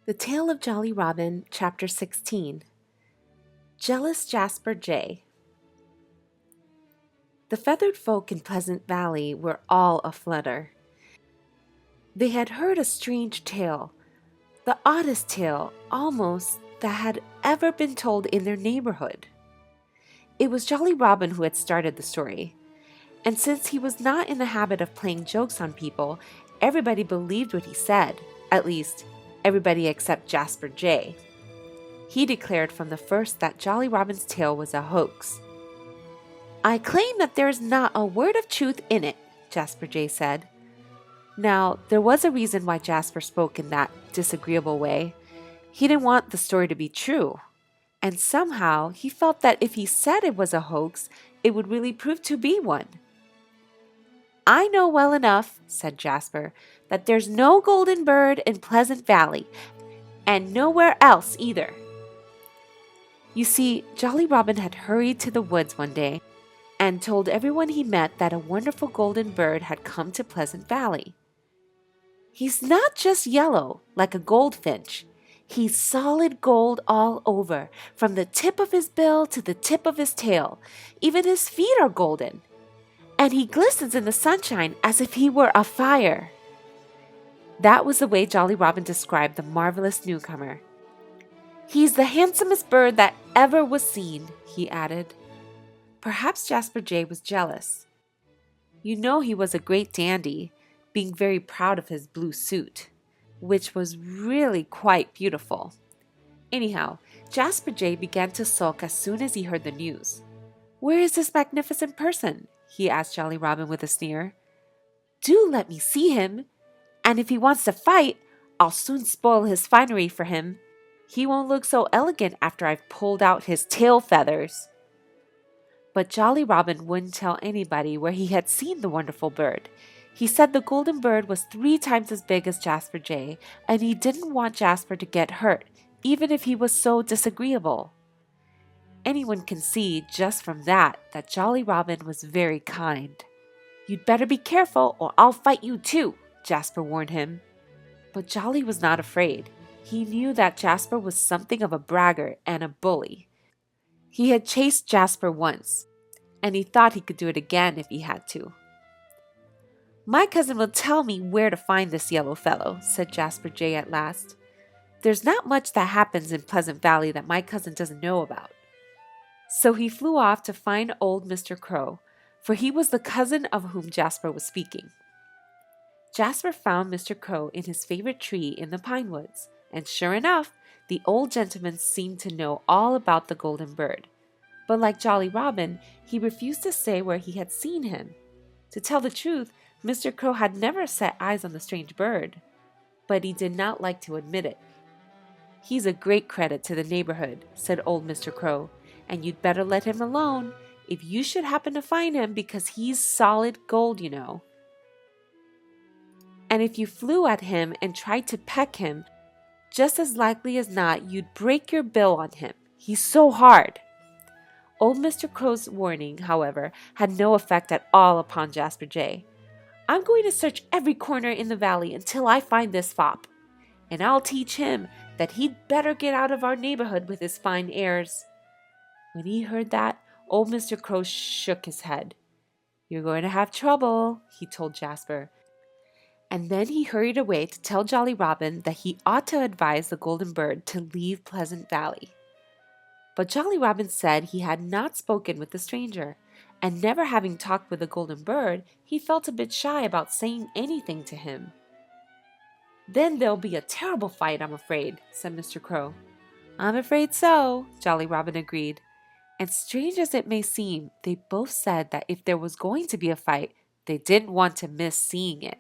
The Tale of Jolly Robin, Chapter 16. Jealous Jasper Jay. The feathered folk in Pleasant Valley were all aflutter. They had heard a strange tale, the oddest tale, almost, that had ever been told in their neighborhood. It was Jolly Robin who had started the story, and since he was not in the habit of playing jokes on people, everybody believed what he said, at least, everybody except Jasper Jay. He declared from the first that Jolly Robin's tale was a hoax. "I claim that there is not a word of truth in it," Jasper Jay said. Now, there was a reason why Jasper spoke in that disagreeable way. He didn't want the story to be true. And somehow, he felt that if he said it was a hoax, it would really prove to be one. "I know well enough," said Jasper, "that there's no golden bird in Pleasant Valley, and nowhere else either." You see, Jolly Robin had hurried to the woods one day and told everyone he met that a wonderful golden bird had come to Pleasant Valley. "He's not just yellow, like a goldfinch. He's solid gold all over, from the tip of his bill to the tip of his tail. Even his feet are golden. And he glistens in the sunshine as if he were afire." That was the way Jolly Robin described the marvelous newcomer. "He's the handsomest bird that ever was seen," he added. Perhaps Jasper Jay was jealous. You know he was a great dandy, being very proud of his blue suit, which was really quite beautiful. Anyhow, Jasper Jay began to sulk as soon as he heard the news. "Where is this magnificent person?" he asked Jolly Robin with a sneer. "Do let me see him, and if he wants to fight, I'll soon spoil his finery for him. He won't look so elegant after I've pulled out his tail feathers." But Jolly Robin wouldn't tell anybody where he had seen the wonderful bird. He said the golden bird was 3 times as big as Jasper Jay, and he didn't want Jasper to get hurt, even if he was so disagreeable. Anyone can see just from that Jolly Robin was very kind. "You'd better be careful or I'll fight you too," Jasper warned him. But Jolly was not afraid. He knew that Jasper was something of a braggart and a bully. He had chased Jasper once, and he thought he could do it again if he had to. "My cousin will tell me where to find this yellow fellow," said Jasper Jay at last. "There's not much that happens in Pleasant Valley that my cousin doesn't know about." So he flew off to find old Mr. Crow, for he was the cousin of whom Jasper was speaking. Jasper found Mr. Crow in his favorite tree in the pine woods, and sure enough, the old gentleman seemed to know all about the golden bird. But like Jolly Robin, he refused to say where he had seen him. To tell the truth, Mr. Crow had never set eyes on the strange bird, but he did not like to admit it. "He's a great credit to the neighborhood," said old Mr. Crow, "and you'd better let him alone if you should happen to find him, because he's solid gold, you know. And if you flew at him and tried to peck him, just as likely as not you'd break your bill on him. He's so hard." Old Mr. Crow's warning, however, had no effect at all upon Jasper Jay. "I'm going to search every corner in the valley until I find this fop, and I'll teach him that he'd better get out of our neighborhood with his fine airs." When he heard that, old Mr. Crow shook his head. "You're going to have trouble," he told Jasper. And then he hurried away to tell Jolly Robin that he ought to advise the golden bird to leave Pleasant Valley. But Jolly Robin said he had not spoken with the stranger, and never having talked with the golden bird, he felt a bit shy about saying anything to him. "Then there'll be a terrible fight, I'm afraid," said Mr. Crow. "I'm afraid so," Jolly Robin agreed. And strange as it may seem, they both said that if there was going to be a fight, they didn't want to miss seeing it.